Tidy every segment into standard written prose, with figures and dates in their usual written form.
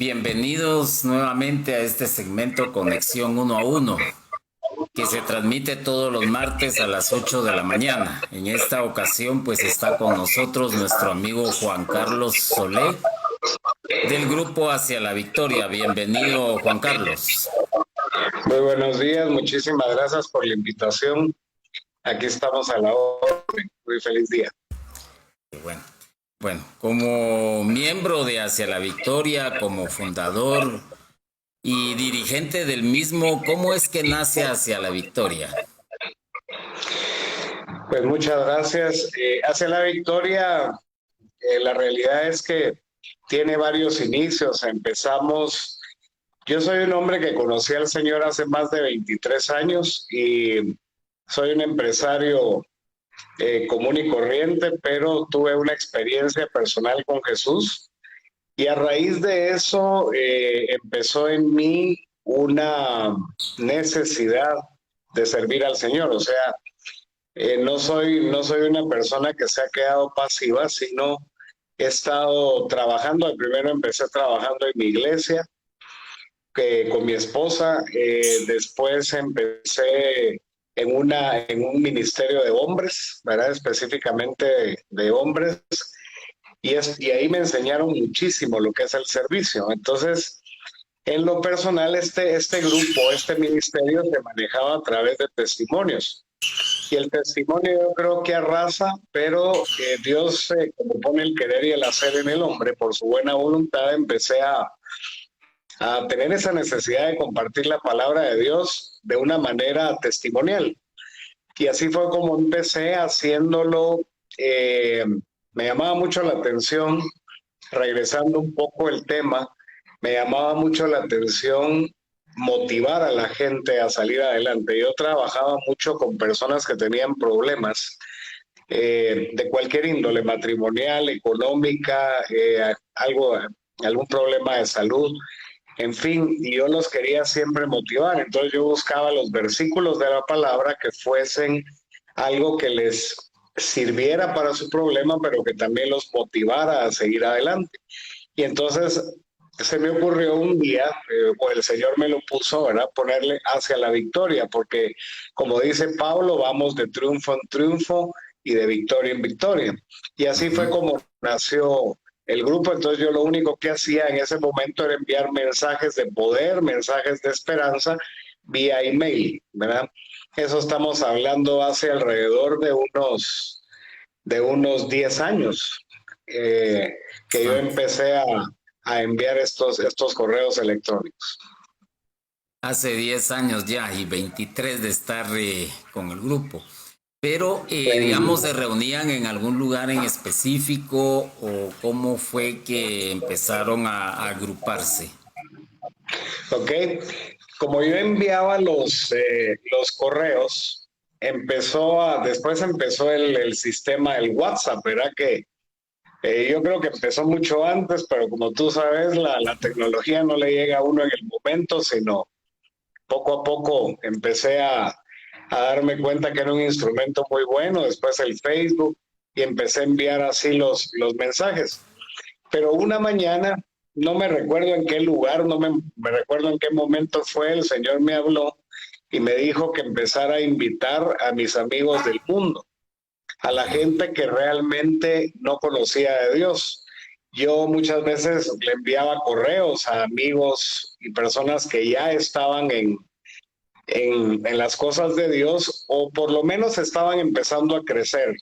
Bienvenidos nuevamente a este segmento Conexión Uno a Uno, que se transmite todos los martes a las 8 de la mañana. En esta ocasión, pues está con nosotros nuestro amigo Juan Carlos Solé, del grupo Hacia la Victoria. Bienvenido, Juan Carlos. Muy buenos días, muchísimas gracias por la invitación. Aquí estamos a la orden. Muy feliz día. Bueno, como miembro de Hacia la Victoria, como fundador y dirigente del mismo, ¿cómo es que nace Hacia la Victoria? Pues muchas gracias. Hacia la Victoria, la realidad es que tiene varios inicios. Yo soy un hombre que conocí al Señor hace más de 23 años y soy un empresario común y corriente, pero tuve una experiencia personal con Jesús y a raíz de eso empezó en mí una necesidad de servir al Señor. O sea, no soy una persona que se ha quedado pasiva, sino he estado trabajando. Primero empecé trabajando en mi iglesia con mi esposa, después empecé en un ministerio de hombres, ¿verdad? Específicamente de hombres, y ahí me enseñaron muchísimo lo que es el servicio. Entonces, en lo personal, este grupo, este ministerio se manejaba a través de testimonios. Y el testimonio yo creo que arrasa, pero Dios, como pone el querer y el hacer en el hombre, por su buena voluntad, empecé a tener esa necesidad de compartir la palabra de Dios de una manera testimonial. Y así fue como empecé haciéndolo. Me llamaba mucho la atención, regresando un poco el tema, me llamaba mucho la atención motivar a la gente a salir adelante. Yo trabajaba mucho con personas que tenían problemas de cualquier índole, matrimonial, económica, algún problema de salud, en fin, y yo los quería siempre motivar. Entonces yo buscaba los versículos de la palabra que fuesen algo que les sirviera para su problema, pero que también los motivara a seguir adelante. Y entonces se me ocurrió un día, o el Señor me lo puso, ¿verdad? Ponerle Hacia la Victoria, porque como dice Pablo, vamos de triunfo en triunfo y de victoria en victoria. Y así fue como nació el grupo. Entonces yo lo único que hacía en ese momento era enviar mensajes de poder, mensajes de esperanza vía email, ¿verdad? Eso estamos hablando hace alrededor de unos 10 años que yo empecé a enviar estos correos electrónicos. Hace 10 años ya y 23 de estar con el grupo. Pero, digamos, ¿se reunían en algún lugar en específico o cómo fue que empezaron a agruparse? Ok, como yo enviaba los correos, después empezó el sistema del WhatsApp, ¿verdad? Que yo creo que empezó mucho antes, pero como tú sabes, la tecnología no le llega a uno en el momento, sino poco a poco empecé a darme cuenta que era un instrumento muy bueno. Después el Facebook, y empecé a enviar así los mensajes. Pero una mañana, no me recuerdo en qué lugar, no me recuerdo en qué momento fue, el Señor me habló y me dijo que empezara a invitar a mis amigos del mundo, a la gente que realmente no conocía de Dios. Yo muchas veces le enviaba correos a amigos y personas que ya estaban en las cosas de Dios, o por lo menos estaban empezando a crecer.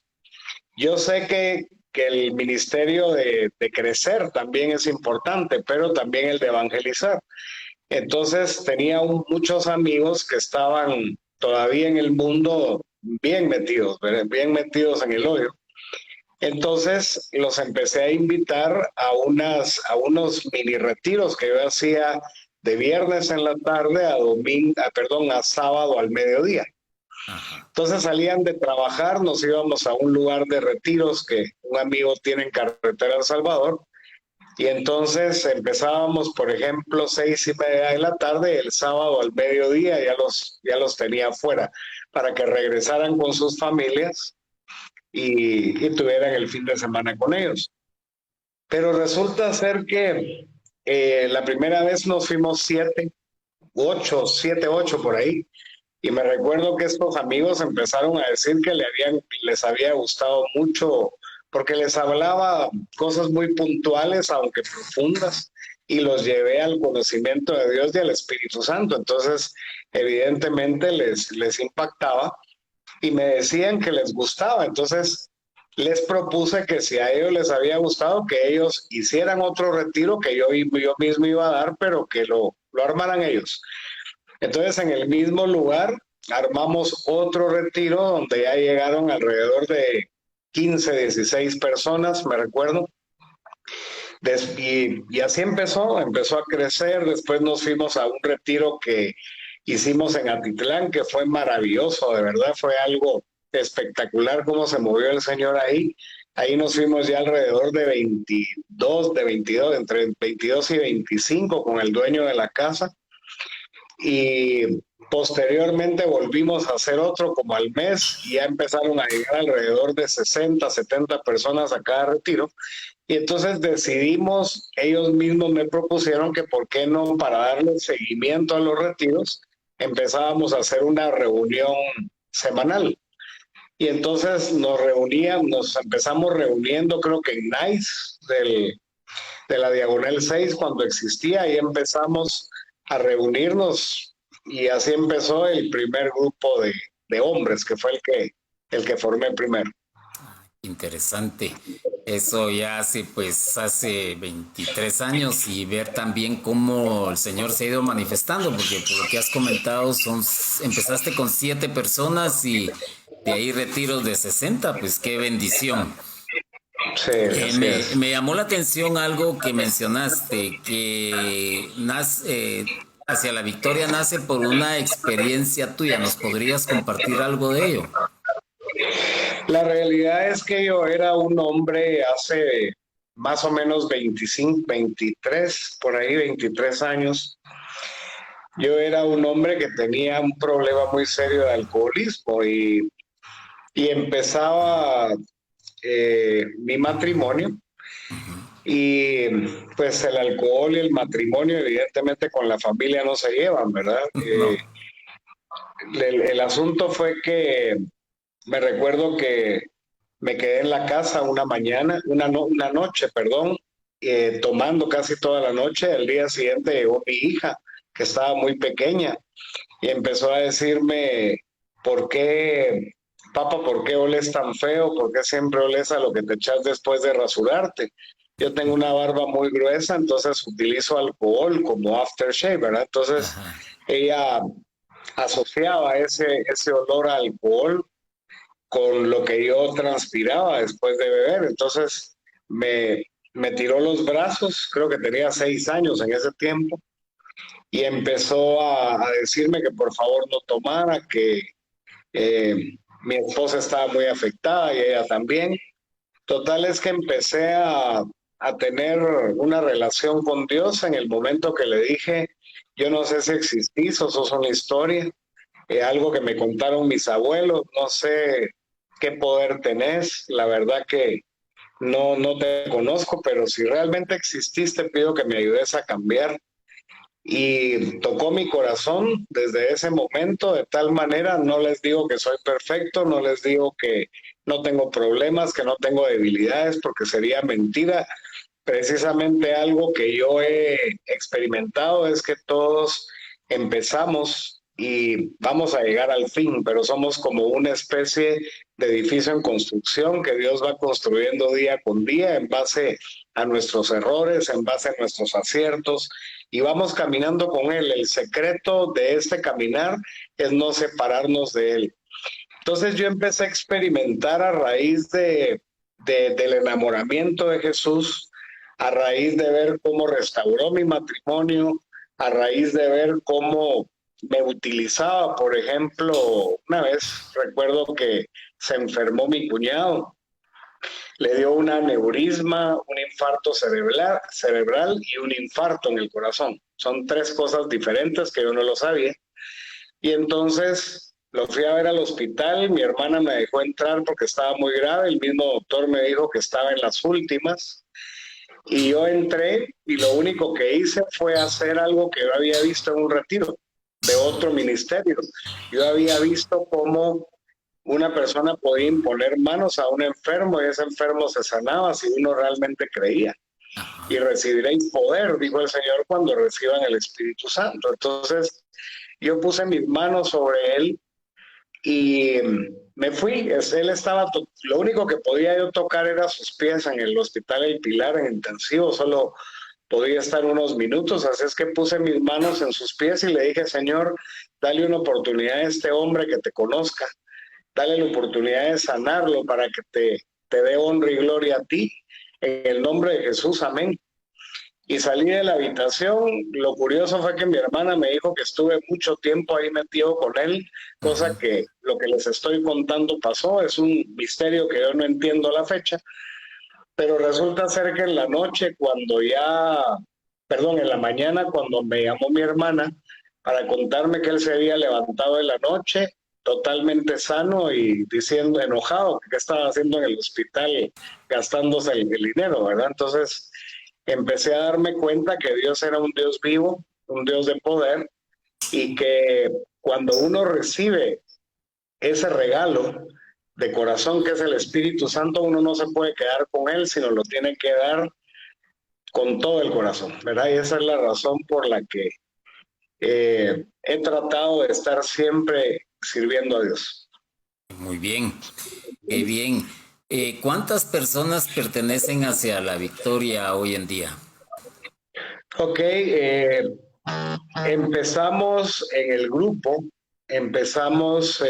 Yo sé que el ministerio de crecer también es importante, pero también el de evangelizar. Entonces tenía muchos amigos que estaban todavía en el mundo bien metidos en el hoyo. Entonces los empecé a invitar a unos mini retiros que yo hacía de viernes en la tarde a sábado al mediodía. Entonces salían de trabajar, nos íbamos a un lugar de retiros que un amigo tiene en Carretera El Salvador, y entonces empezábamos, por ejemplo, 6:30 de la tarde, el sábado al mediodía ya los tenía afuera para que regresaran con sus familias y tuvieran el fin de semana con ellos. Pero resulta ser que La primera vez nos fuimos 7, 8 por ahí. Y me recuerdo que estos amigos empezaron a decir que les había gustado mucho, porque les hablaba cosas muy puntuales, aunque profundas, y los llevé al conocimiento de Dios y al Espíritu Santo. Entonces, evidentemente les impactaba y me decían que les gustaba. Entonces, les propuse que si a ellos les había gustado, que ellos hicieran otro retiro que yo mismo iba a dar, pero que lo armaran ellos. Entonces, en el mismo lugar armamos otro retiro donde ya llegaron alrededor de 15, 16 personas, me recuerdo. Y así empezó a crecer. Después nos fuimos a un retiro que hicimos en Atitlán, que fue maravilloso, de verdad, fue algo espectacular cómo se movió el Señor ahí. Ahí nos fuimos ya alrededor de 22, entre 22 y 25 con el dueño de la casa. Y posteriormente volvimos a hacer otro como al mes y ya empezaron a llegar alrededor de 60, 70 personas a cada retiro. Y entonces decidimos, ellos mismos me propusieron que por qué no, para darle seguimiento a los retiros, empezábamos a hacer una reunión semanal. Y entonces nos empezamos reuniendo, creo que en Nice, de la Diagonal 6, cuando existía, y empezamos a reunirnos, y así empezó el primer grupo de hombres, que fue el que formé primero. Interesante. Eso ya hace 23 años, y ver también cómo el Señor se ha ido manifestando, porque por lo que has comentado, empezaste con 7 personas y de ahí retiros de 60, pues qué bendición. Sí, me llamó la atención algo que mencionaste, que hacia la victoria nace por una experiencia tuya. ¿Nos podrías compartir algo de ello? La realidad es que yo era un hombre hace más o menos 25, 23, por ahí 23 años. Yo era un hombre que tenía un problema muy serio de alcoholismo y empezaba mi matrimonio, y pues el alcohol y el matrimonio evidentemente con la familia no se llevan, ¿verdad? No. El asunto fue que me recuerdo que me quedé en la casa una noche, tomando casi toda la noche. El día siguiente llegó mi hija, que estaba muy pequeña, y empezó a decirme, ¿por qué, papá, por qué oles tan feo? ¿Por qué siempre oles a lo que te echas después de rasurarte? Yo tengo una barba muy gruesa, entonces utilizo alcohol como aftershave, ¿verdad? Entonces ella asociaba ese olor a alcohol con lo que yo transpiraba después de beber. Entonces me tiró los brazos, creo que tenía 6 años en ese tiempo, y empezó a decirme que por favor no tomara, que mi esposa estaba muy afectada y ella también. Total es que empecé a tener una relación con Dios en el momento que le dije, yo no sé si existís o sos una historia, algo que me contaron mis abuelos, no sé qué poder tenés, la verdad que no te conozco, pero si realmente existís, te pido que me ayudes a cambiar. Y tocó mi corazón desde ese momento de tal manera. No les digo que soy perfecto, no les digo que no tengo problemas, que no tengo debilidades, porque sería mentira. Precisamente algo que yo he experimentado es que todos empezamos y vamos a llegar al fin, pero somos como una especie de edificio en construcción que Dios va construyendo día con día en base a nuestros errores, en base a nuestros aciertos, y vamos caminando con Él. El secreto de este caminar es no separarnos de Él. Entonces yo empecé a experimentar a raíz del enamoramiento de Jesús, a raíz de ver cómo restauró mi matrimonio, a raíz de ver cómo me utilizaba. Por ejemplo, una vez recuerdo que se enfermó mi cuñado, le dio un aneurisma, un infarto cerebral y un infarto en el corazón. Son 3 cosas diferentes que yo no lo sabía. Y entonces lo fui a ver al hospital, mi hermana me dejó entrar porque estaba muy grave, el mismo doctor me dijo que estaba en las últimas. Y yo entré y lo único que hice fue hacer algo que yo había visto en un retiro de otro ministerio. Yo había visto cómo una persona podía imponer manos a un enfermo y ese enfermo se sanaba si uno realmente creía. Y recibiréis poder, dijo el Señor, cuando reciban el Espíritu Santo. Entonces yo puse mis manos sobre él y me fui. Él estaba, lo único que podía yo tocar era sus pies en el hospital El Pilar, en intensivo, solo podía estar unos minutos, así es que puse mis manos en sus pies y le dije, Señor, dale una oportunidad a este hombre que te conozca, dale la oportunidad de sanarlo para que te dé honra y gloria a ti, en el nombre de Jesús, amén. Y salí de la habitación. Lo curioso fue que mi hermana me dijo que estuve mucho tiempo ahí metido con él, cosa que lo que les estoy contando pasó, es un misterio que yo no entiendo la fecha, pero resulta ser que en la noche, en la mañana, cuando me llamó mi hermana para contarme que él se había levantado de la noche totalmente sano y diciendo, enojado, que estaba haciendo en el hospital gastándose el dinero, ¿verdad? Entonces empecé a darme cuenta que Dios era un Dios vivo, un Dios de poder, y que cuando uno recibe ese regalo de corazón que es el Espíritu Santo, uno no se puede quedar con él, sino lo tiene que dar con todo el corazón, ¿verdad? Y esa es la razón por la que he tratado de estar siempre sirviendo a Dios. Muy bien, qué bien. ¿Cuántas personas pertenecen hacia la Victoria hoy en día? Ok, empezamos en el grupo, empezamos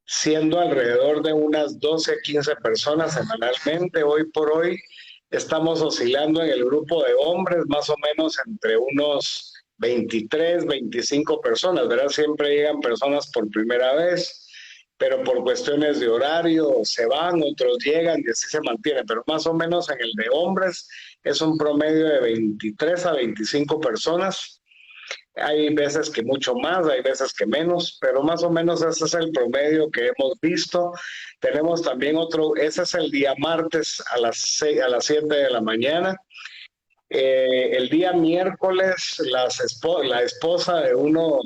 siendo alrededor de unas 12, 15 personas semanalmente. Hoy por hoy estamos oscilando en el grupo de hombres más o menos entre unos 23, 25 personas, ¿verdad? Siempre llegan personas por primera vez, pero por cuestiones de horario se van, otros llegan y así se mantiene, pero más o menos en el de hombres es un promedio de 23 a 25 personas. Hay veces que mucho más, hay veces que menos, pero más o menos ese es el promedio que hemos visto. Tenemos también otro, ese es el día martes a las 7 de la mañana. El día miércoles, la esposa de uno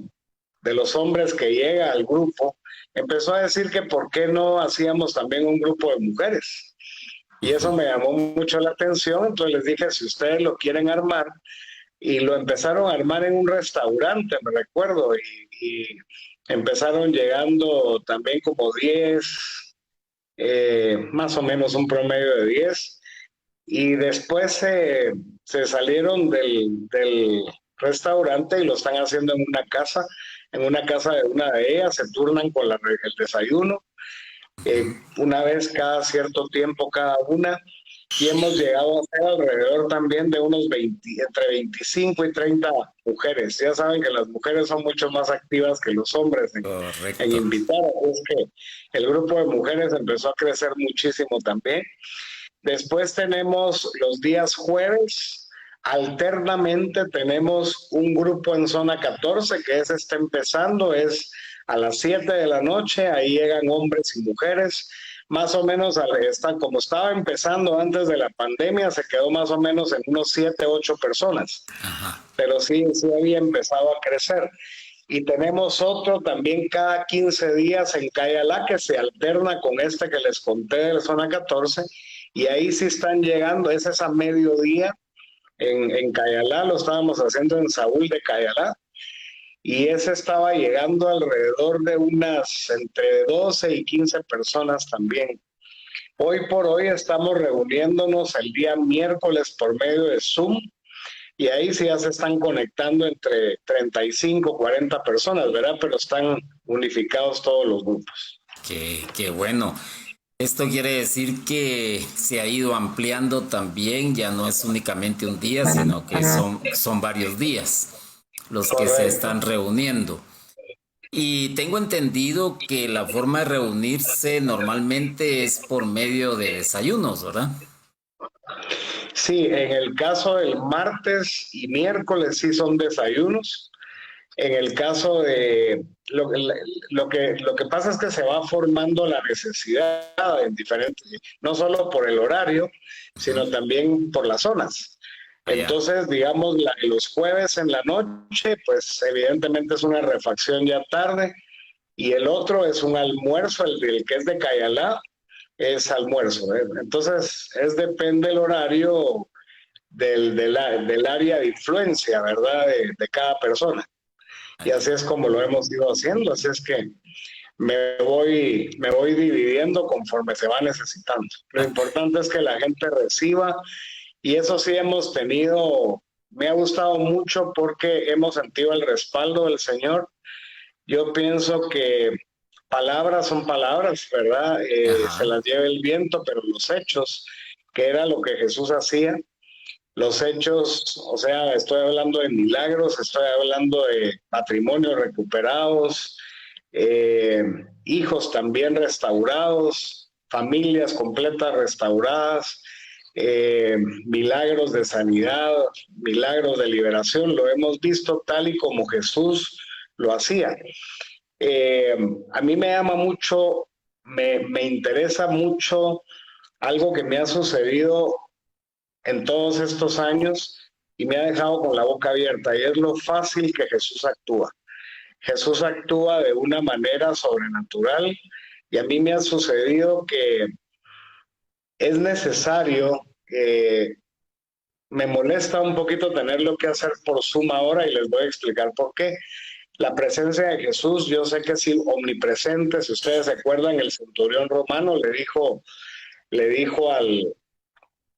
de los hombres que llega al grupo empezó a decir que por qué no hacíamos también un grupo de mujeres. Y eso me llamó mucho la atención, entonces les dije, si ustedes lo quieren armar, y lo empezaron a armar en un restaurante, me recuerdo, y empezaron llegando también como 10, más o menos un promedio de 10, y después se salieron del restaurante y lo están haciendo en una casa de una de ellas, se turnan con el desayuno, una vez cada cierto tiempo cada una, y hemos llegado a ser alrededor también de unos 20, entre 25 y 30 mujeres. Ya saben que las mujeres son mucho más activas que los hombres en invitar, es que el grupo de mujeres empezó a crecer muchísimo también. Después tenemos los días jueves, alternamente tenemos un grupo en zona 14, que está empezando, es a las 7 de la noche, ahí llegan hombres y mujeres, más o menos, como estaba empezando antes de la pandemia, se quedó más o menos en unos 7, 8 personas, pero sí había empezado a crecer. Y tenemos otro también cada 15 días en Cayalá, que se alterna con este que les conté de la zona 14, y ahí sí están llegando, ese es a mediodía en Cayalá, lo estábamos haciendo en Saúl de Cayalá, y ese estaba llegando alrededor de unas entre 12 y 15 personas también. Hoy por hoy estamos reuniéndonos el día miércoles por medio de Zoom, y ahí sí ya se están conectando entre 35, 40 personas, ¿verdad? Pero están unificados todos los grupos. Qué bueno. Esto quiere decir que se ha ido ampliando también, ya no es únicamente un día, sino que son varios días los que se están reuniendo. Y tengo entendido que la forma de reunirse normalmente es por medio de desayunos, ¿verdad? Sí, en el caso del martes y miércoles sí son desayunos. En el caso de lo que pasa es que se va formando la necesidad en diferentes, no solo por el horario, sino también por las zonas. Allá. Entonces, digamos, los jueves en la noche, pues evidentemente es una refacción ya tarde, y el otro es un almuerzo, el que es de Cayalá, es almuerzo. ¿Eh? Entonces, depende del horario del área de influencia, ¿verdad? De cada persona. Y así es como lo hemos ido haciendo. Así es que me voy dividiendo conforme se va necesitando. Lo importante es que la gente reciba, y eso sí hemos tenido, me ha gustado mucho porque hemos sentido el respaldo del Señor. Yo pienso que palabras son palabras, ¿verdad? Se Ajá. las lleva el viento, pero los hechos, que era lo que Jesús hacía, los hechos, o sea, estoy hablando de milagros, estoy hablando de matrimonios recuperados, eh, hijos también restaurados, familias completas restauradas, milagros de sanidad, milagros de liberación, lo hemos visto tal y como Jesús lo hacía. Eh, a mí me llama mucho, me interesa mucho algo que me ha sucedido en todos estos años y me ha dejado con la boca abierta, y es lo fácil que Jesús actúa. Jesús actúa de una manera sobrenatural, y a mí me ha sucedido que es necesario, me molesta un poquito tenerlo que hacer por suma ahora, y les voy a explicar por qué. La presencia de Jesús, yo sé que es omnipresente. Si ustedes se acuerdan, el centurión romano le dijo al,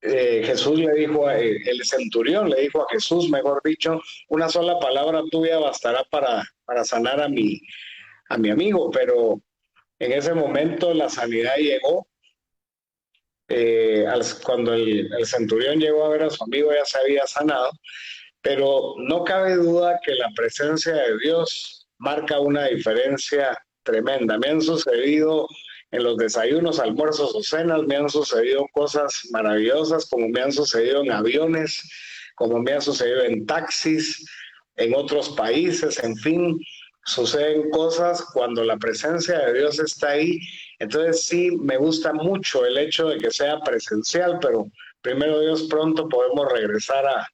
Jesús le dijo, el centurión le dijo a Jesús, mejor dicho, una sola palabra tuya bastará para sanar a mi amigo, pero en ese momento la sanidad llegó. Cuando el centurión llegó a ver a su amigo ya se había sanado, pero no cabe duda que la presencia de Dios marca una diferencia tremenda. Me han sucedido en los desayunos, almuerzos o cenas, me han sucedido cosas maravillosas, como me han sucedido en aviones, como me ha sucedido en taxis, en otros países, en fin, suceden cosas cuando la presencia de Dios está ahí. Entonces sí, me gusta mucho el hecho de que sea presencial, pero primero Dios, pronto podemos regresar a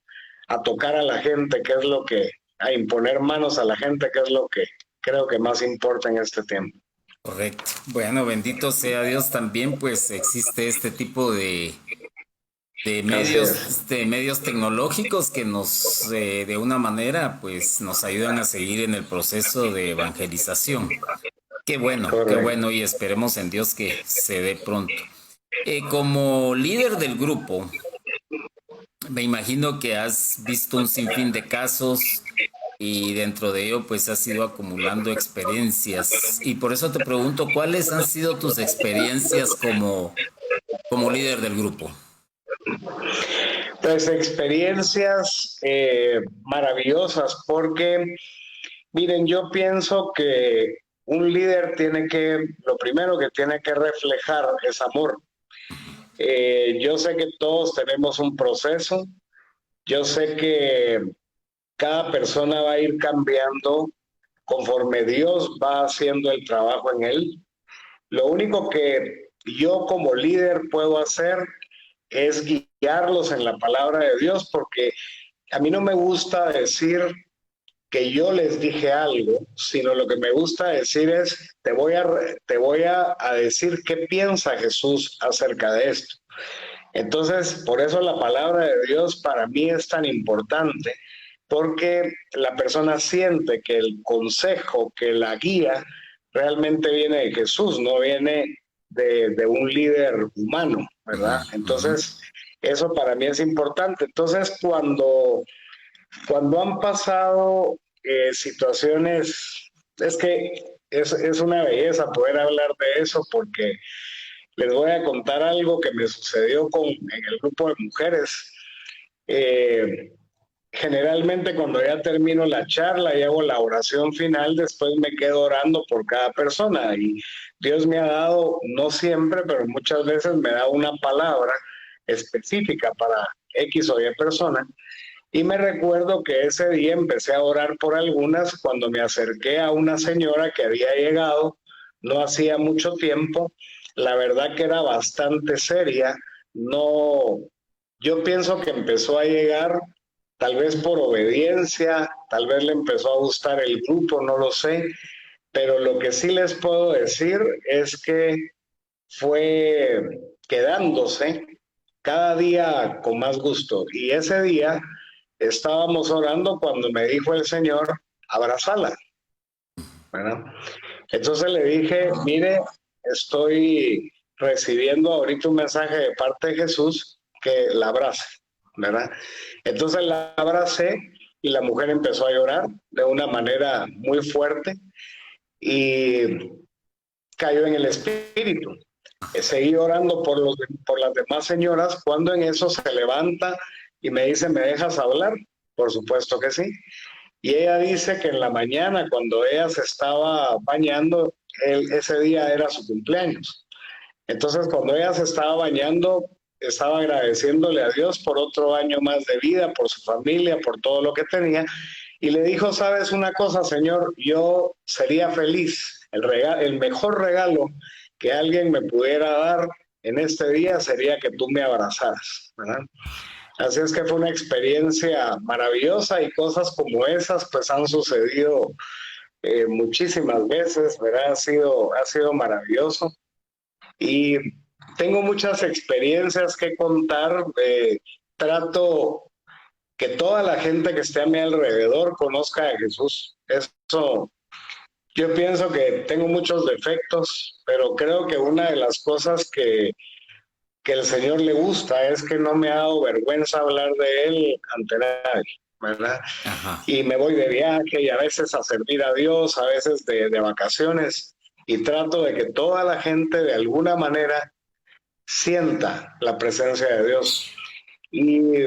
tocar a la gente, que es lo que, a imponer manos a la gente, que es lo que creo que más importa en este tiempo. Correcto. Bueno, bendito sea Dios también, pues existe este tipo Así es. de medios tecnológicos que nos, de una manera, pues nos ayudan a seguir en el proceso de evangelización. Qué Correcto. bueno, y esperemos en Dios que se dé pronto. Como líder del grupo, me imagino que has visto un sinfín de casos y dentro de ello pues has ido acumulando experiencias. Y por eso te pregunto, ¿cuáles han sido tus experiencias como líder del grupo? Pues experiencias maravillosas, porque miren, yo pienso que un líder tiene que, lo primero que tiene que reflejar es amor. Yo sé que todos tenemos un proceso, yo sé que cada persona va a ir cambiando conforme Dios va haciendo el trabajo en él. Lo único que yo como líder puedo hacer es guiarlos en la palabra de Dios, porque a mí no me gusta decir que yo les dije algo, sino lo que me gusta decir es, te voy a decir qué piensa Jesús acerca de esto. Entonces, por eso la palabra de Dios para mí es tan importante, porque la persona siente que el consejo, que la guía, realmente viene de Jesús, no viene de un líder humano, Ujú, ¿verdad? ujú. Entonces, eso para mí es importante. Entonces, cuando han pasado situaciones, es que es una belleza poder hablar de eso, porque les voy a contar algo que me sucedió en el grupo de mujeres. Eh, Generalmente cuando ya termino la charla y hago la oración final, después me quedo orando por cada persona, y Dios me ha dado, no siempre, pero muchas veces me da una palabra específica para X o Y persona. Y me recuerdo que ese día empecé a orar por algunas cuando me acerqué a una señora que había llegado no hacía mucho tiempo. La verdad que era bastante seria. No, yo pienso que empezó a llegar tal vez por obediencia, tal vez le empezó a gustar el grupo, no lo sé, pero lo que sí les puedo decir es que fue quedándose cada día con más gusto. Y ese día estábamos orando cuando me dijo el Señor, abrazala, ¿verdad? Entonces le dije, mire, estoy recibiendo ahorita un mensaje de parte de Jesús que la abrace, ¿verdad? Entonces la abracé y la mujer empezó a llorar de una manera muy fuerte y cayó en el espíritu. Seguí orando por las demás señoras cuando en eso se levanta y me dice, ¿me dejas hablar? Por supuesto que sí. Y ella dice que en la mañana, cuando ella se estaba bañando, ese día era su cumpleaños. Entonces, cuando ella se estaba bañando, estaba agradeciéndole a Dios por otro año más de vida, por su familia, por todo lo que tenía. Y le dijo, ¿sabes una cosa, Señor? Yo sería feliz. El mejor regalo que alguien me pudiera dar en este día sería que tú me abrazaras, ¿verdad? Así es que fue una experiencia maravillosa y cosas como esas pues han sucedido muchísimas veces, ¿verdad? Ha sido maravilloso y tengo muchas experiencias que contar. Trato que toda la gente que esté a mi alrededor conozca a Jesús. Eso, yo pienso que tengo muchos defectos, pero creo que una de las cosas que el Señor le gusta es que no me ha dado vergüenza hablar de Él ante nadie, ¿verdad? Ajá. Y me voy de viaje y a veces a servir a Dios, a veces de vacaciones, y trato de que toda la gente de alguna manera sienta la presencia de Dios. Y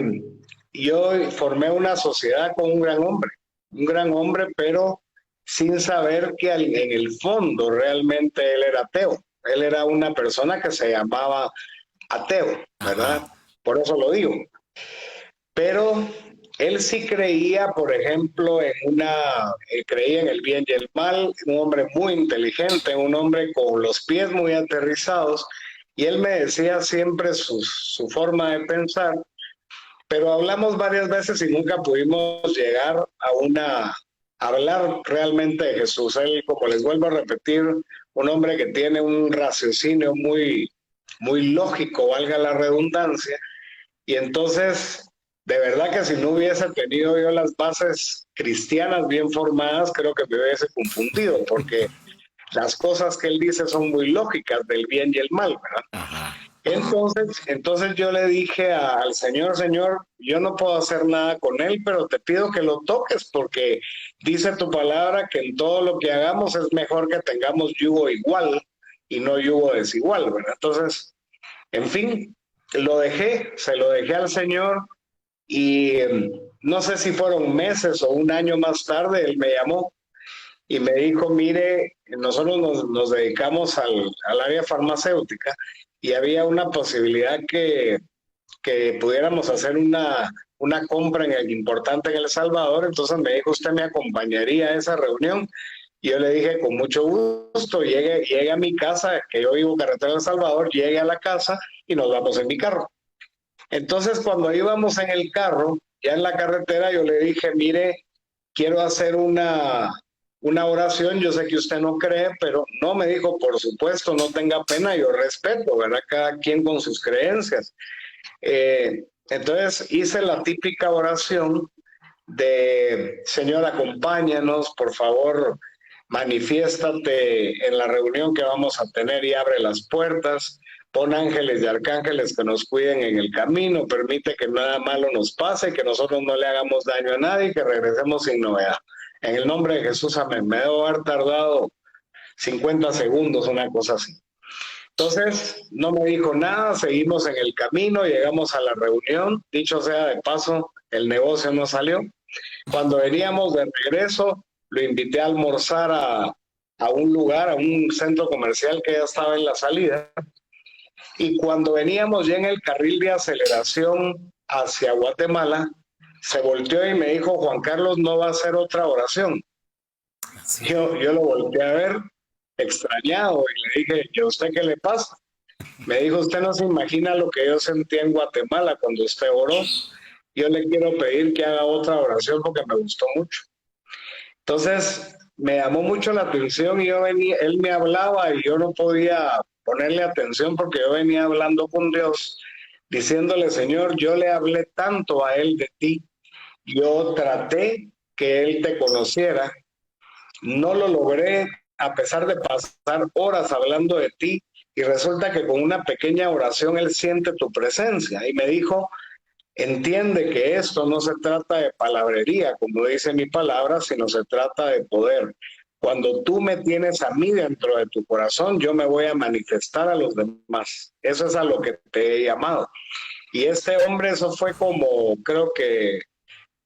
yo formé una sociedad con un gran hombre, pero sin saber que en el fondo realmente él era ateo. Él era una persona que se llamaba ateo, ¿verdad? Ajá. Por eso lo digo. Pero él sí creía, por ejemplo, creía en el bien y el mal, un hombre muy inteligente, un hombre con los pies muy aterrizados, y él me decía siempre su forma de pensar, pero hablamos varias veces y nunca pudimos llegar a hablar realmente de Jesús. Él, como les vuelvo a repetir, un hombre que tiene un raciocinio muy lógico, valga la redundancia, y entonces, de verdad que si no hubiese tenido yo las bases cristianas bien formadas, creo que me hubiese confundido, porque las cosas que él dice son muy lógicas del bien y el mal, ¿verdad? Ajá. Entonces yo le dije al Señor, Señor, yo no puedo hacer nada con él, pero te pido que lo toques, porque dice tu palabra que en todo lo que hagamos es mejor que tengamos yugo igual y no yugo desigual, ¿verdad? Entonces, en fin, se lo dejé al Señor y no sé si fueron meses o un año más tarde, él me llamó y me dijo, mire, nosotros nos dedicamos al área farmacéutica y había una posibilidad que pudiéramos hacer una compra importante en El Salvador. Entonces me dijo, ¿usted me acompañaría a esa reunión? Y yo le dije, con mucho gusto, llegue a mi casa, que yo vivo carretera de El Salvador, llegue a la casa y nos vamos en mi carro. Entonces cuando íbamos en el carro, ya en la carretera, yo le dije, mire, quiero hacer una oración, yo sé que usted no cree, pero no, me dijo, por supuesto, no tenga pena, yo respeto, ¿verdad? Cada quien con sus creencias. Entonces hice la típica oración de, Señor, acompáñanos, por favor, manifiéstate en la reunión que vamos a tener y abre las puertas, pon ángeles y arcángeles que nos cuiden en el camino, permite que nada malo nos pase, que nosotros no le hagamos daño a nadie y que regresemos sin novedad. En el nombre de Jesús, amén. Me debo haber tardado 50 segundos, una cosa así. Entonces, no me dijo nada, seguimos en el camino, llegamos a la reunión, dicho sea de paso, el negocio no salió. Cuando veníamos de regreso, lo invité a almorzar a un lugar, a un centro comercial que ya estaba en la salida, y cuando veníamos ya en el carril de aceleración hacia Guatemala, se volteó y me dijo, Juan Carlos, no va a hacer otra oración. Sí. Yo lo volteé a ver extrañado y le dije, ¿y a usted qué le pasa? Me dijo, usted no se imagina lo que yo sentí en Guatemala cuando usted oró. Yo le quiero pedir que haga otra oración porque me gustó mucho. Entonces, me llamó mucho la atención y él me hablaba y yo no podía ponerle atención porque yo venía hablando con Dios, diciéndole, Señor, yo le hablé tanto a él de ti, yo traté que él te conociera, no lo logré a pesar de pasar horas hablando de ti, y resulta que con una pequeña oración él siente tu presencia. Y me dijo, entiende que esto no se trata de palabrería, como dice mi palabra, sino se trata de poder. Cuando tú me tienes a mí dentro de tu corazón, yo me voy a manifestar a los demás. Eso es a lo que te he llamado. Y este hombre, eso fue como, creo que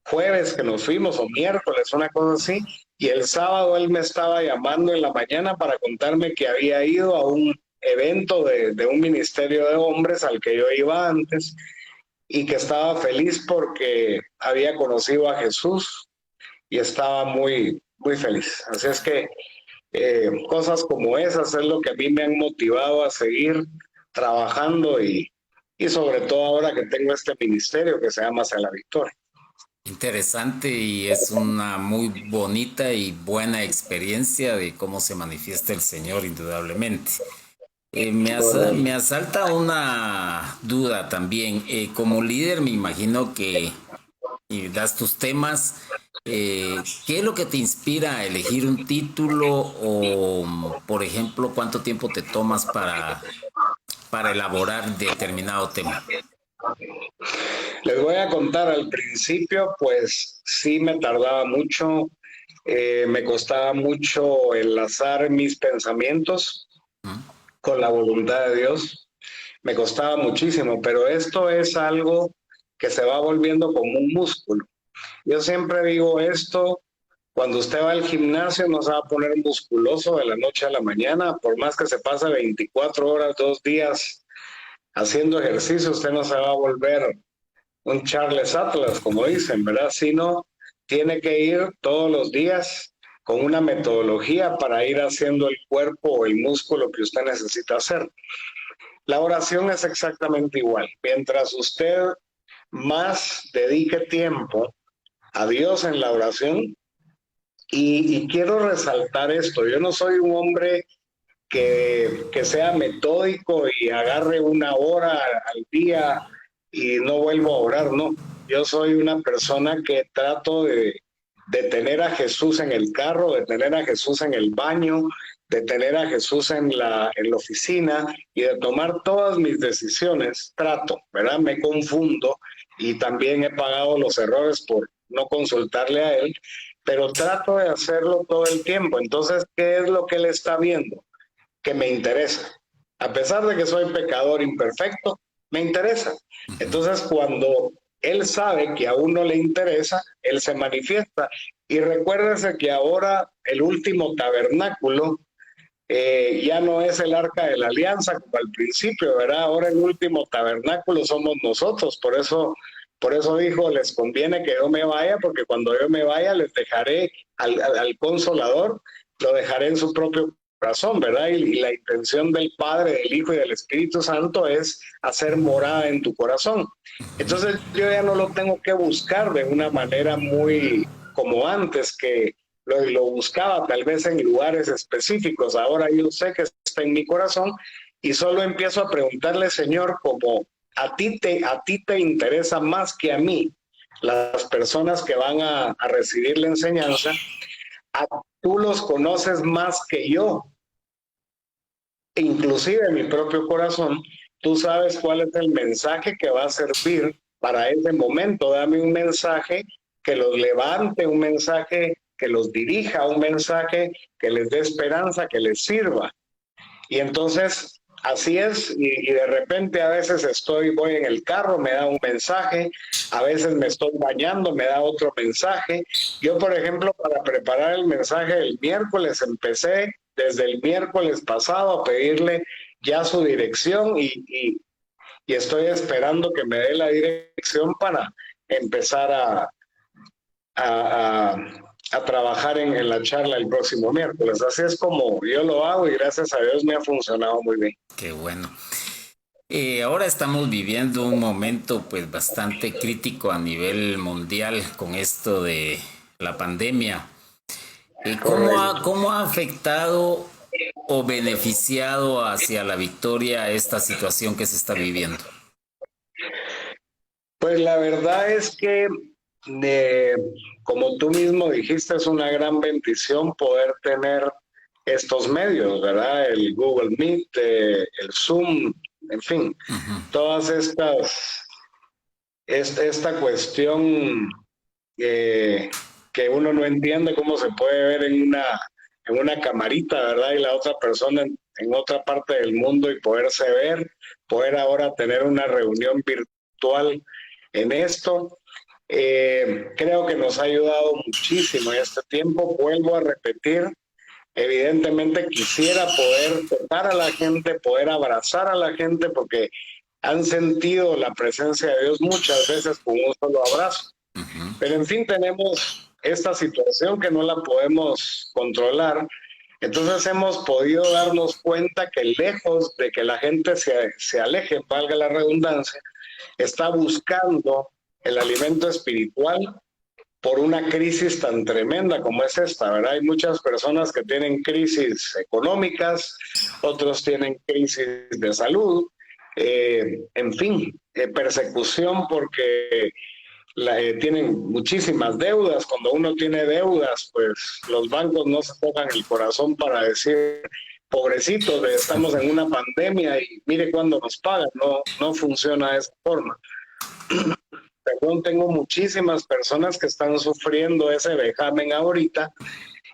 jueves que nos fuimos, o miércoles, una cosa así, y el sábado él me estaba llamando en la mañana para contarme que había ido a un evento de un ministerio de hombres al que yo iba antes, y que estaba feliz porque había conocido a Jesús y estaba muy, muy feliz. Así es que cosas como esas es lo que a mí me han motivado a seguir trabajando y sobre todo ahora que tengo este ministerio que se llama Hacia la Victoria. Interesante, y es una muy bonita y buena experiencia de cómo se manifiesta el Señor, indudablemente. Me asalta una duda también. Como líder, me imagino que das tus temas. ¿Qué es lo que te inspira a elegir un título? O, por ejemplo, ¿cuánto tiempo te tomas para elaborar determinado tema? Les voy a contar, al principio, pues sí me tardaba mucho, me costaba mucho enlazar mis pensamientos con la voluntad de Dios. Me costaba muchísimo, pero esto es algo que se va volviendo como un músculo. Yo siempre digo esto, cuando usted va al gimnasio no se va a poner musculoso de la noche a la mañana, por más que se pase 24 horas, 2 días haciendo ejercicio, usted no se va a volver un Charles Atlas, como dicen, ¿verdad? Sino tiene que ir todos los días con una metodología para ir haciendo el cuerpo o el músculo que usted necesita hacer. La oración es exactamente igual. Mientras usted más dedique tiempo a Dios en la oración, y quiero resaltar esto, yo no soy un hombre que sea metódico y agarre 1 hora al día y no vuelvo a orar, no. Yo soy una persona que trato de tener a Jesús en el carro, de tener a Jesús en el baño, de tener a Jesús en la oficina, y de tomar todas mis decisiones, trato, ¿verdad? Me confundo y también he pagado los errores por no consultarle a Él, pero trato de hacerlo todo el tiempo. Entonces, ¿qué es lo que Él está viendo? Que me interesa. A pesar de que soy pecador imperfecto, me interesa. Entonces, cuando Él sabe que a uno le interesa, Él se manifiesta. Y recuérdese que ahora el último tabernáculo ya no es el arca de la alianza como al principio, ¿verdad? Ahora el último tabernáculo somos nosotros. Por eso dijo, les conviene que yo me vaya, porque cuando yo me vaya les dejaré al Consolador, lo dejaré en su propio corazón, ¿verdad? Y la intención del Padre, del Hijo y del Espíritu Santo es hacer morada en tu corazón. Entonces yo ya no lo tengo que buscar de una manera muy como antes, que lo buscaba tal vez en lugares específicos. Ahora yo sé que está en mi corazón y solo empiezo a preguntarle, Señor, como a ti te interesa más que a mí las personas que van a recibir la enseñanza, tú los conoces más que yo, inclusive en mi propio corazón, tú sabes cuál es el mensaje que va a servir para ese momento. Dame un mensaje que los levante, un mensaje que los dirija, un mensaje que les dé esperanza, que les sirva. Y entonces, así es, y de repente a veces voy en el carro, me da un mensaje, a veces me estoy bañando, me da otro mensaje. Yo, por ejemplo, para preparar el mensaje del miércoles, empecé desde el miércoles pasado a pedirle ya su dirección y estoy esperando que me dé la dirección para empezar a, a trabajar en la charla el próximo miércoles. Así es como yo lo hago y gracias a Dios me ha funcionado muy bien. Qué bueno. Ahora estamos viviendo un momento pues bastante crítico a nivel mundial con esto de la pandemia. ¿Cómo ha afectado o beneficiado hacia la victoria esta situación que se está viviendo? Pues la verdad es que, como tú mismo dijiste, es una gran bendición poder tener estos medios, ¿verdad? El Google Meet, el Zoom, en fin, todas esta cuestión que uno no entiende cómo se puede ver en una camarita, ¿verdad? Y la otra persona en otra parte del mundo y poderse ver, poder ahora tener una reunión virtual en esto. Creo que nos ha ayudado muchísimo en este tiempo. Vuelvo a repetir, evidentemente quisiera poder tocar a la gente, poder abrazar a la gente, porque han sentido la presencia de Dios muchas veces con un solo abrazo. Pero en fin, tenemos esta situación que no la podemos controlar. Entonces hemos podido darnos cuenta que lejos de que la gente se aleje, valga la redundancia, está buscando el alimento espiritual por una crisis tan tremenda como es esta, ¿verdad? Hay muchas personas que tienen crisis económicas, otros tienen crisis de salud, en fin, persecución porque tienen muchísimas deudas. Cuando uno tiene deudas, pues los bancos no se tocan el corazón para decir, pobrecitos, estamos en una pandemia y mire cuándo nos pagan. No funciona de esa forma. Perdón, tengo muchísimas personas que están sufriendo ese vejamen ahorita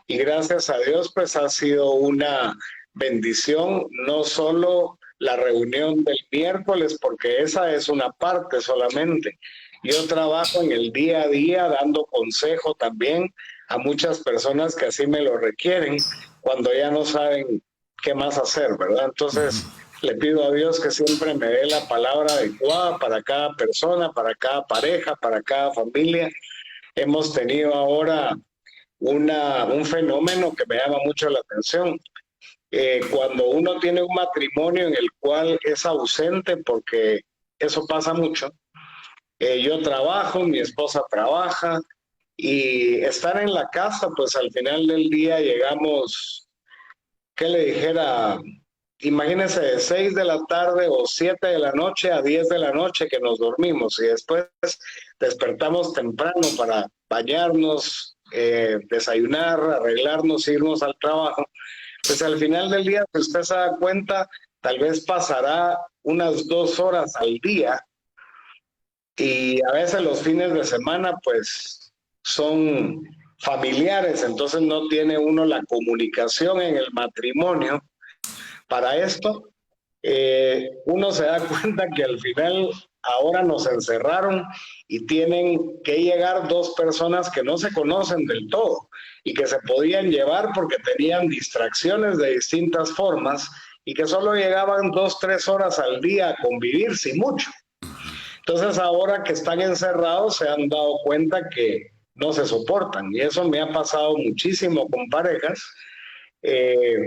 y gracias a Dios pues ha sido una bendición, no solo la reunión del miércoles, porque esa es una parte solamente. Yo trabajo en el día a día dando consejo también a muchas personas que así me lo requieren cuando ya no saben qué más hacer, ¿verdad? Entonces le pido a Dios que siempre me dé la palabra adecuada para cada persona, para cada pareja, para cada familia. Hemos tenido ahora un fenómeno que me llama mucho la atención. Cuando uno tiene un matrimonio en el cual es ausente, porque eso pasa mucho, yo trabajo, mi esposa trabaja y estar en la casa, pues al final del día llegamos, ¿qué le dijera? Imagínense de 6 de la tarde o 7 de la noche a 10 de la noche que nos dormimos y después despertamos temprano para bañarnos, desayunar, arreglarnos, irnos al trabajo. Pues al final del día, si usted se da cuenta, tal vez pasará unas 2 horas al día y a veces los fines de semana pues son familiares, entonces no tiene uno la comunicación en el matrimonio. Para esto, uno se da cuenta que al final ahora nos encerraron y tienen que llegar 2 personas que no se conocen del todo y que se podían llevar porque tenían distracciones de distintas formas y que solo llegaban 2, 3 horas al día a convivir, sin mucho. Entonces ahora que están encerrados se han dado cuenta que no se soportan y eso me ha pasado muchísimo con parejas.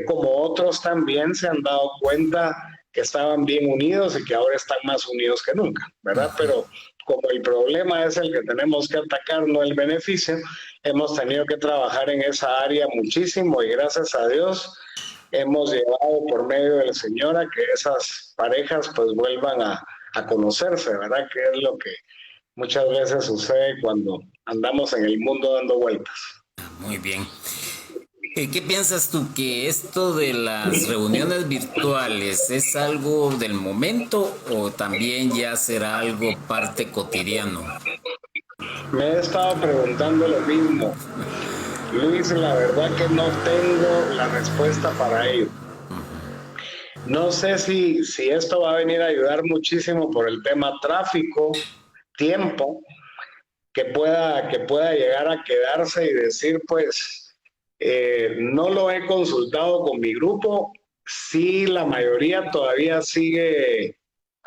Como otros también se han dado cuenta que estaban bien unidos y que ahora están más unidos que nunca, ¿verdad? Pero como el problema es el que tenemos que atacar, no el beneficio, hemos tenido que trabajar en esa área muchísimo y gracias a Dios hemos llevado por medio del Señor a que esas parejas pues vuelvan a conocerse, ¿verdad? Que es lo que muchas veces sucede cuando andamos en el mundo dando vueltas. Muy bien. ¿Qué piensas tú, que esto de las reuniones virtuales es algo del momento o también ya será algo parte cotidiano? Me he estado preguntando lo mismo. Luis, la verdad que no tengo la respuesta para ello. No sé si esto va a venir a ayudar muchísimo por el tema tráfico, tiempo, que pueda llegar a quedarse y decir, pues, no lo he consultado con mi grupo, sí, la mayoría todavía sigue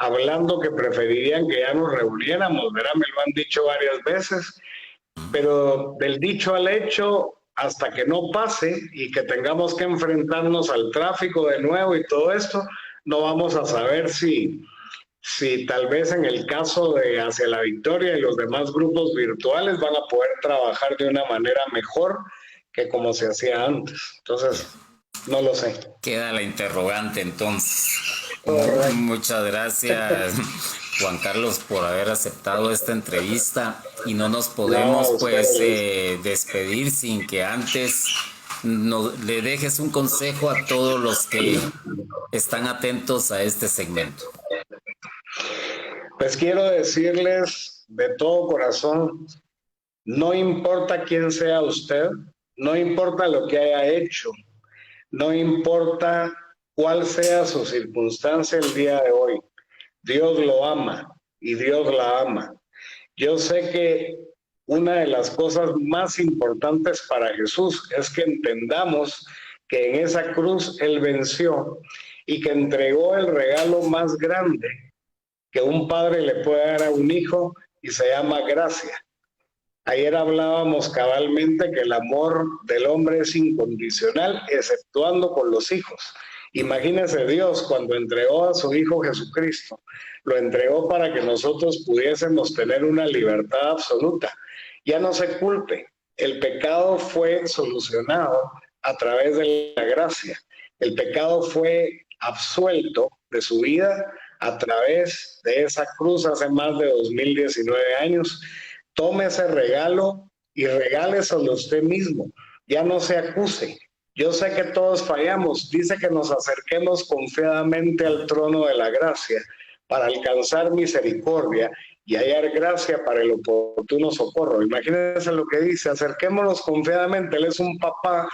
hablando que preferirían que ya nos reuniéramos, ¿verdad? Me lo han dicho varias veces, pero del dicho al hecho, hasta que no pase y que tengamos que enfrentarnos al tráfico de nuevo y todo esto, no vamos a saber si tal vez en el caso de Hacia la Victoria y los demás grupos virtuales van a poder trabajar de una manera mejor que como se hacía antes. Entonces, no lo sé. Queda la interrogante entonces. Muchas gracias, Juan Carlos, por haber aceptado esta entrevista, y no nos podemos despedir sin que antes le dejes un consejo a todos los que están atentos a este segmento. Pues quiero decirles de todo corazón, no importa quién sea usted, no importa lo que haya hecho, no importa cuál sea su circunstancia el día de hoy, Dios lo ama y Dios la ama. Yo sé que una de las cosas más importantes para Jesús es que entendamos que en esa cruz Él venció y que entregó el regalo más grande que un padre le puede dar a un hijo, y se llama gracia. Ayer hablábamos cabalmente que el amor del hombre es incondicional, exceptuando con los hijos. Imagínese Dios cuando entregó a su Hijo Jesucristo, lo entregó para que nosotros pudiésemos tener una libertad absoluta. Ya no se culpe, el pecado fue solucionado a través de la gracia. El pecado fue absuelto de su vida a través de esa cruz hace más de 2019 años. Tome ese regalo y regáleselo usted mismo. Ya no se acuse. Yo sé que todos fallamos. Dice que nos acerquemos confiadamente al trono de la gracia para alcanzar misericordia y hallar gracia para el oportuno socorro. Imagínense lo que dice, acerquémonos confiadamente. Él es un papá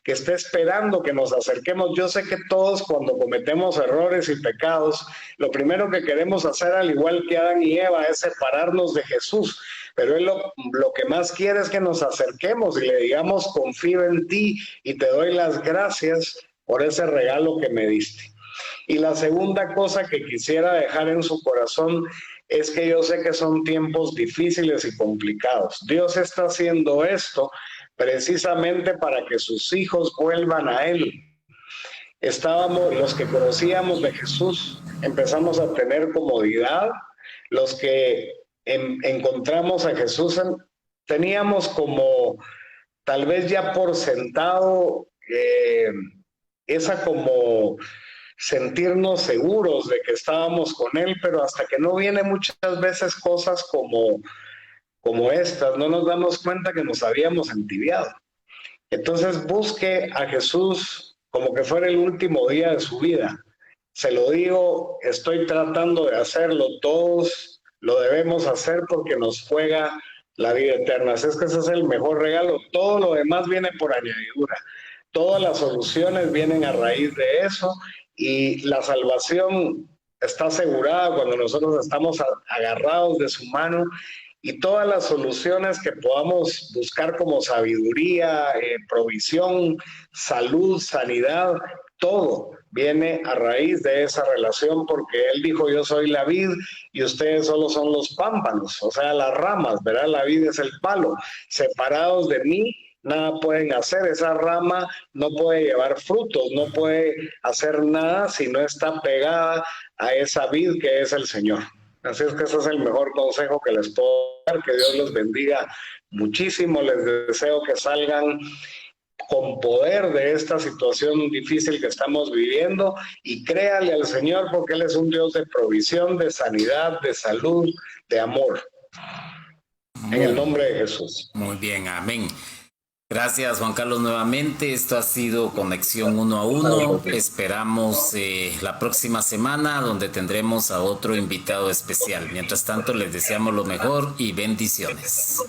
que está esperando que nos acerquemos. Yo sé que todos cuando cometemos errores y pecados, lo primero que queremos hacer, al igual que Adán y Eva, es separarnos de Jesús. Pero Él lo que más quiere es que nos acerquemos y le digamos, confío en ti y te doy las gracias por ese regalo que me diste. Y la segunda cosa que quisiera dejar en su corazón es que yo sé que son tiempos difíciles y complicados. Dios está haciendo esto precisamente para que sus hijos vuelvan a Él. Los que conocíamos de Jesús, empezamos a tener comodidad. Los que encontramos a Jesús, teníamos como tal vez ya por sentado esa como sentirnos seguros de que estábamos con Él, pero hasta que no vienen muchas veces cosas como estas, no nos damos cuenta que nos habíamos entibiado. Entonces busque a Jesús como que fuera el último día de su vida. Se lo digo, estoy tratando de hacerlo, todos lo debemos hacer porque nos juega la vida eterna. Así es que ese es el mejor regalo. Todo lo demás viene por añadidura. Todas las soluciones vienen a raíz de eso, y la salvación está asegurada cuando nosotros estamos agarrados de su mano, y todas las soluciones que podamos buscar como sabiduría, provisión, salud, sanidad, todo viene a raíz de esa relación, porque Él dijo, yo soy la vid y ustedes solo son los pámpanos, o sea, las ramas, ¿verdad? La vid es el palo. Separados de mí, nada pueden hacer. Esa rama no puede llevar frutos, no puede hacer nada si no está pegada a esa vid que es el Señor. Así es que ese es el mejor consejo que les puedo dar. Que Dios los bendiga muchísimo. Les deseo que salgan con poder de esta situación difícil que estamos viviendo, y créale al Señor, porque Él es un Dios de provisión, de sanidad, de salud, de amor. En el nombre de Jesús. Muy bien, amén. Gracias, Juan Carlos, nuevamente. Esto ha sido Conexión 1 a 1. Esperamos la próxima semana, donde tendremos a otro invitado especial. Mientras tanto, les deseamos lo mejor y bendiciones.